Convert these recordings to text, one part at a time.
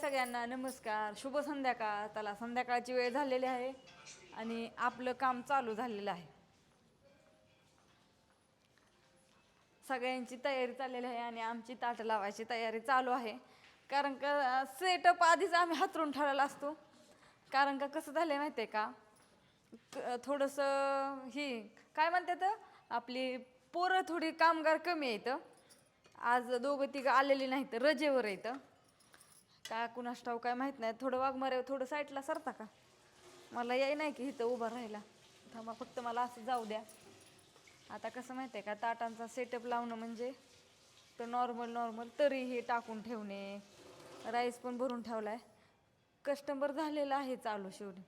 सगळ्यांना नमस्कार, शुभ संध्याकाळ. त्याला संध्याकाळची वेळ झालेली आहे आणि आपलं काम चालू झालेलं आहे. सगळ्यांची तयारी चाललेली आहे आणि आमची ताट लावायची तयारी चालू आहे. कारण का सेटअप आधीच आम्ही हातरून ठेवलेला असतो. कारण का कसं झालं माहिती आहे का, थोडंसं ही काय म्हणतात, आपली पोरं थोडी कामगार कमी आहेत. आज दोघं तिघं आलेली नाहीत, रजेवर येतं. काय कुणास ठाऊ काय माहीत नाही. थोडं वाघमारे थोडं साईडला सरता का, मला याय नाही की इथं उभं राहायला. थांबा फक्त मला असं जाऊ द्या. आता कसं माहिती आहे का, ताटांचा सेटअप लावणं म्हणजे तर नॉर्मल तरीही टाकून ठेवणे. राईस पण भरून ठेवला आहे. कस्टमर झालेलं आहे चालू शेवटी.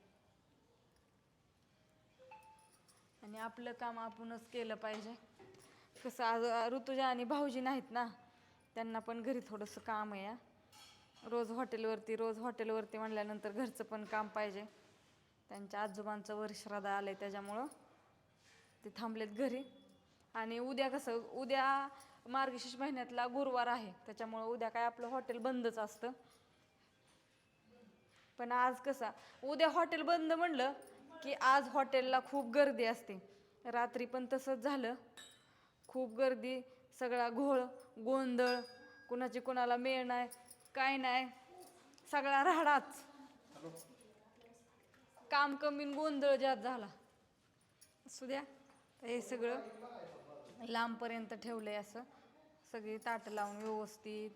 आणि आपलं काम आपणच केलं पाहिजे. कसं आज ऋतुजा आणि भाऊजी नाहीत ना, त्यांना पण घरी थोडंसं काम आहे. रोज हॉटेलवरती म्हणल्यानंतर घरचं पण काम पाहिजे. त्यांच्या आजोबांचं वर्षश्राद्ध आलं आहे त्याच्यामुळं ते थांबलेत घरी. आणि उद्या कसं, उद्या मार्गशीर्ष महिन्यातला गुरुवार आहे, त्याच्यामुळं उद्या काय आपलं हॉटेल बंदच असतं. पण आज कसा, उद्या हॉटेल बंद म्हणलं की आज हॉटेलला खूप गर्दी असते. रात्री पण तसंच झालं, खूप गर्दी, सगळा घोळ गोंधळ, कुणाची कुणाला मेळ नाही काय नाही, सगळा राहाडाच. काम कमी गोंधळ जास्त झाला. असू द्या, हे सगळं लांबपर्यंत ठेवलंय असं, सगळी ताटं लावून व्यवस्थित.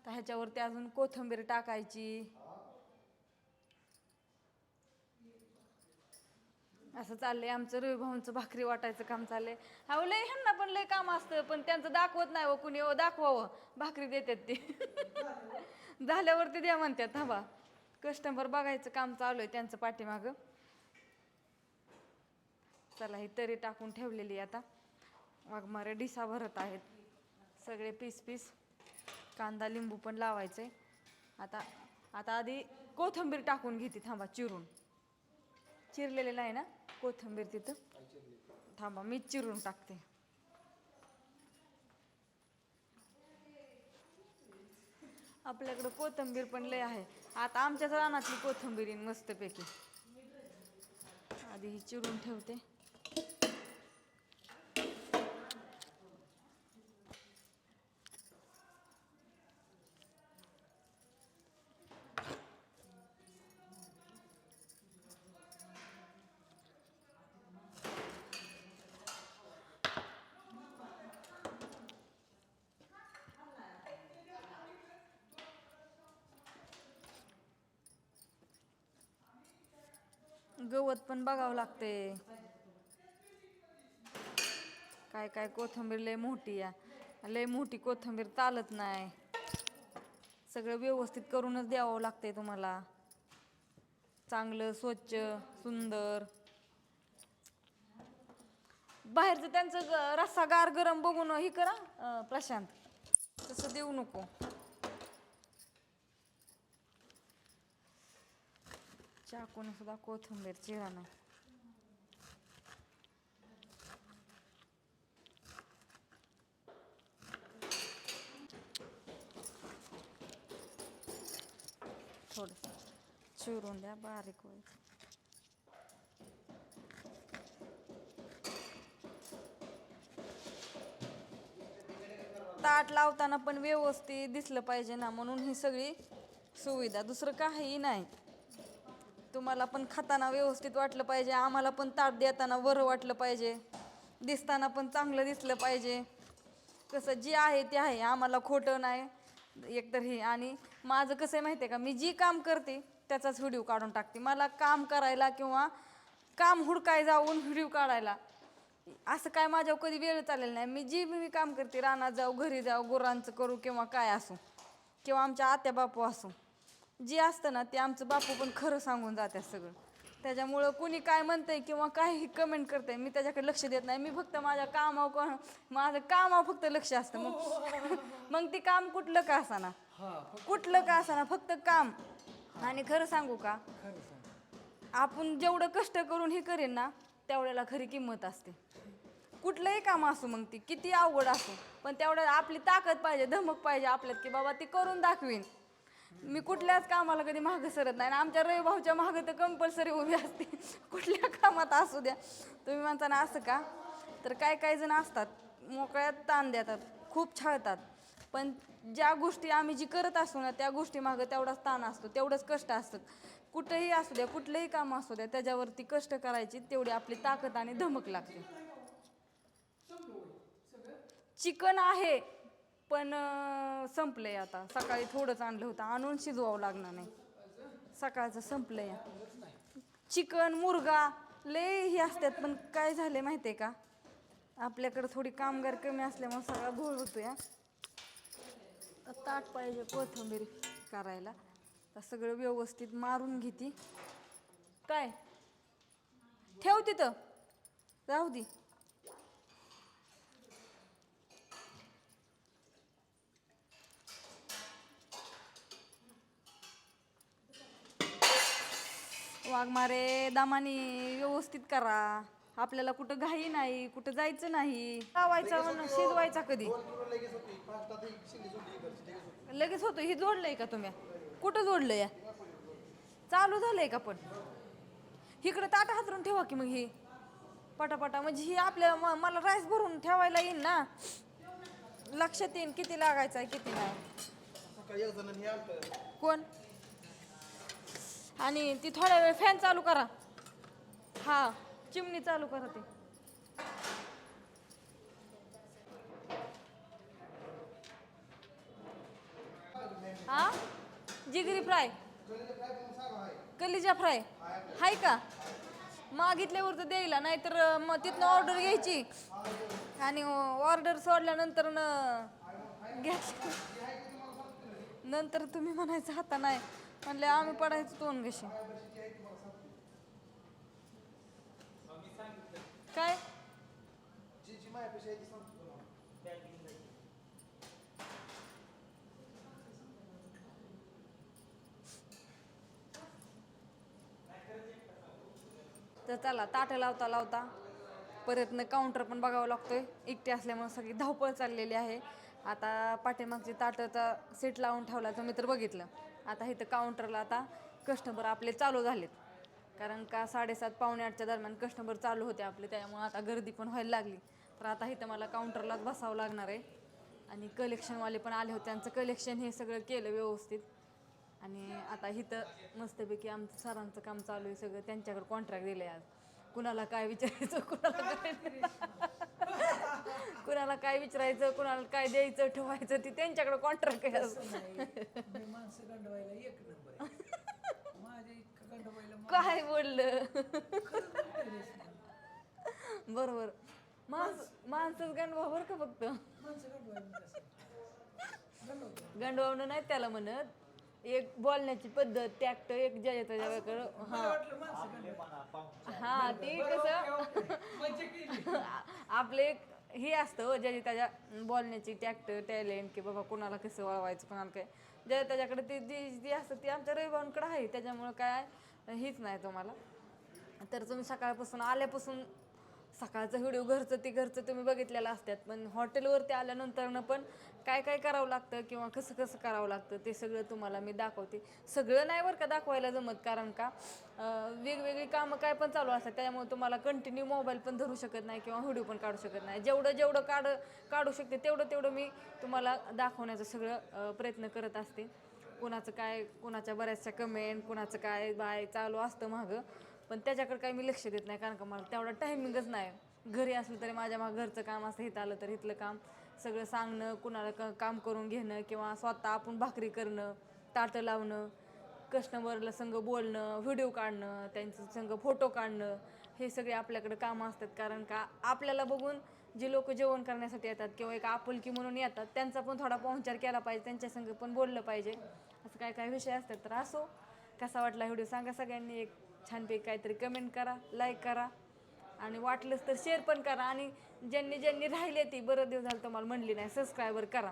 तर ह्याच्यावरती अजून कोथिंबीर टाकायची. असं चाललंय आमचं. रविभाऊंचं भाकरी वाटायचं काम चाललंय. अहो लय ह्यांना पण लय काम असतं, पण त्यांचं दाखवत नाही. कुणी दाखवावं, भाकरी देतात ते झाल्यावरती द्या म्हणतात. थांबा, कस्टमर बघायचं काम चालू आहे त्यांचं पाठीमागं. चला, ही तरी टाकून ठेवलेली आता. वाघमारे डिसा भरत आहेत सगळे पीस. कांदा लिंबू पण लावायचे. आता आता आधी कोथिंबीर टाकून घेते. थांबा, चिरलेले नाही ना कोथिंबीर तिथं. थांबा, मी चिरून टाकते. आपल्याकडं कोथिंबीर पण लय आहे. आता आमच्याच रानातली कोथिंबीर मस्तपैकी. आधी ही चिरून ठेवते. गवत पण बघावं लागते. काय कोथिंबीर लय मोठी या, लय मोठी कोथिंबीर चालत नाही. सगळं व्यवस्थित करूनच द्यावं लागते तुम्हाला, चांगलं स्वच्छ सुंदर. बाहेरचं त्यांचं रस्सा गार गरम बघून ही करा प्रशांत, तसं देऊ नको. चाकून सुद्धा कोथिंबीर चिरा नाही. थोडंसं चिरून द्या, बारीक होईल. ताट लावताना पण व्यवस्थित दिसलं पाहिजे ना, म्हणून ही सगळी सुविधा, दुसरं काहीही नाही. तुम्हाला पण खाताना व्यवस्थित वाटलं पाहिजे, आम्हाला पण ताट देताना बरं वाटलं पाहिजे, दिसताना पण चांगलं दिसलं पाहिजे. कसं जे आहे ते आहे, आम्हाला खोटं नाही एकतर हे. आणि माझं कसं आहे माहिती आहे का, मी जी काम करते त्याचाच व्हिडिओ काढून टाकते. मला काम करायला किंवा काम हुडकाय जाऊन व्हिडिओ काढायला असं काय माझ्यावर कधी वेळ चालेल नाही. मी काम करते, रानात जाऊ, घरी जाऊ, गुरांचं करू किंवा काय असो, किंवा आमच्या आत्या बापू असो, जे असतं ना ते आमचं बापू पण खरं सांगून जातात सगळं. त्याच्यामुळं कुणी काय म्हणतंय किंवा काही कमेंट करतंय मी त्याच्याकडे लक्ष देत नाही. मी फक्त माझ्या माझं कामावर फक्त लक्ष असतं. मग ते काम कुठलं का असाना, फक्त काम. आणि खरं सांगू का, आपण जेवढं कष्ट करून हे करेन ना, तेवढ्याला खरी किंमत असते. कुठलंही काम असो, मग ती किती अवघड असो, पण तेवढ्या आपली ताकद पाहिजे, धमक पाहिजे आपल्यात, की बाबा ती करून दाखवीन. मी कुठल्याच कामाला कधी मागं सरत नाही आणि आमच्या रवी भाऊच्या मागं तर कंपल्सरी उभी असते. कुठल्या कामात असू द्या. तुम्ही म्हणता ना असं का, तर काय काही जण असतात मोकळ्यात ताण देतात, खूप छळतात, पण ज्या गोष्टी आम्ही जी करत असतो ना त्या गोष्टी मागं तेवढाच ताण असतो, तेवढंच कष्ट असतं. कुठंही असू द्या, कुठलंही काम असू द्या, त्याच्यावरती कष्ट करायची तेवढी आपली ताकद आणि धमक लागते. चिकन आहे पण संपलंय आता. सकाळी थोडंच आणलं होतं, आणून शिजवावं लागणार नाही. सकाळचं संपलंय. चिकन मुर्गा लय ही असतात, पण काय झाले माहिती आहे का, आपल्याकडं थोडी कामगार कमी असल्यामुळे सगळा घोळ होतो या. ताट पाहिजे कोथिंबीर करायला, तर सगळं व्यवस्थित मारून घेते. काय ठेव तिथं, राहू दे. वाघमारे दामानी व्यवस्थित करा. आपल्याला कुठं घाई नाही, कुठं जायचं नाही. लावायचा म्हणून शिजवायचा कधी लगेच होतो. ही जोडलंय का तुम्ही? कुठं जोडलंय? चालू झालंय का? पण इकडं ताट हातरून ठेवा की मग ही पटापटा, म्हणजे ही आपल्या मला राईस भरून ठेवायला येईल ना, लक्षात येईन किती लागायचं आहे किती नाही. कोण? आणि ती थोड्या वेळ फॅन चालू करा. हा, चिमणी चालू करा ती. हा, जिगरी फ्राय, कलिजा फ्राय हाय का? मागितल्यावर तर द्यायला, नाहीतर मग तिथनं ऑर्डर घ्यायची आणि ऑर्डर सोडल्यानंतर घ्यायची, नंतर तुम्ही म्हणायचं हाता नाही म्हणले, आम्ही पडायचं तोंड कशी काय. तर चला, ताटं लावता लावता परतनं काउंटर पण बघावं लागतोय. एकटी असल्यामुळे सगळी धावपळ चाललेली आहे. आता पाठीमागची ताटाचा सीट लावून ठेवला तुम्ही तर बघितलं. आता इथं काउंटरला आता कस्टमर आपले चालू झालेत, कारण का 7:30 पावणे 8च्या दरम्यान कस्टमर चालू होते आपले, त्यामुळे आता गर्दी पण व्हायला लागली. तर आता इथं मला काउंटरलाच बसावं लागणार आहे. आणि कलेक्शनवाले पण आले होते, त्यांचं कलेक्शन हे सगळं केलं व्यवस्थित. आणि आता इथं मस्तपैकी आमचं सरांचं काम चालू आहे सगळं, त्यांच्याकडे कॉन्ट्रॅक्ट दिले आज. कुणाला काय विचारायचं, कुणाला काय कुणाला काय विचारायचं, कुणाला काय द्यायचं ठेवायचं, ती त्यांच्याकडे कॉन्ट्रॅक्ट आहे. काय बोललं बरोबर, माणसंच गंडवा बरं का, फक्त गंडवावणं नाही त्याला म्हणत, एक बोलण्याची पद्धत टॅक्ट एक ज्या त्याच्या वेगळं. हा ते कसं आपले एक हे असतं हो, ज्याची त्याच्या बोलण्याची टॅक्ट टॅलेंट, की बाबा कोणाला कसं वळवायचं, कोणाला काय, ज्या त्याच्याकडे ती जी असतं ती आमच्या रविभाऊंकडे आहे. त्याच्यामुळं काय हीच नाही तुम्हाला. तर तुम्ही सकाळपासून आल्यापासून सकाळचं व्हिडिओ घरचं ते घरचं तुम्ही बघितलेलं असतात, पण हॉटेलवरती आल्यानंतरनं पण काय काय करावं लागतं किंवा कसं कसं करावं लागतं ते सगळं तुम्हाला मी दाखवते. सगळं नाही बरं का दाखवायला जमत, कारण का वेगवेगळी कामं काय पण चालू असतात, त्यामुळे तुम्हाला कंटिन्यू मोबाईल पण धरू शकत नाही किंवा व्हिडिओ पण काढू शकत नाही. जेवढं जेवढं काढू शकते तेवढं तेवढं मी तुम्हाला दाखवण्याचं सगळं प्रयत्न करत असते. कुणाचं काय, कुणाच्या बऱ्याचशा कमेंट, कुणाचं काय बाय चालू असतं मागं, पण त्याच्याकडे काही मी लक्ष देत नाही, कारण का मला तेवढा टायमिंगच नाही. घरी असलं तरी माझ्या मागं घरचं काम असतं, इथं आलं तर इथलं काम सगळं सांगणं, कुणाला काम करून घेणं किंवा स्वतः आपण भाकरी करणं, ताटं लावणं, कस्टमरला संग बोलणं, व्हिडिओ काढणं, त्यांचं संग फोटो काढणं, हे सगळे आपल्याकडे कामं असतात. कारण का आपल्याला बघून जे लोक जेवण करण्यासाठी येतात किंवा एक आपुलकी म्हणून येतात, त्यांचा पण थोडा पाहुणचार केला पाहिजे, त्यांच्या संग पण बोललं पाहिजे. असं काय काय विषय असतात. तर असो, कसा वाटला व्हिडिओ सांगा सगळ्यांनी, एक छानपैकी काहीतरी कमेंट करा, लाईक करा आणि वाटलंच तर शेअर पण करा. आणि ज्यांनी ज्यांनी राहिले ती बरं दिवस झालं तुम्हाला म्हणली नाही सबस्क्रायबर करा,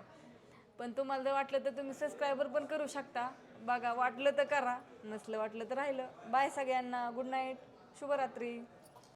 पण तुम्हाला जर वाटलं तर तुम्ही सबस्क्रायबर पण करू शकता. बघा, वाटलं तर करा, नसलं वाटलं तर राहिलं. बाय सगळ्यांना, गुड नाईट, शुभरात्री.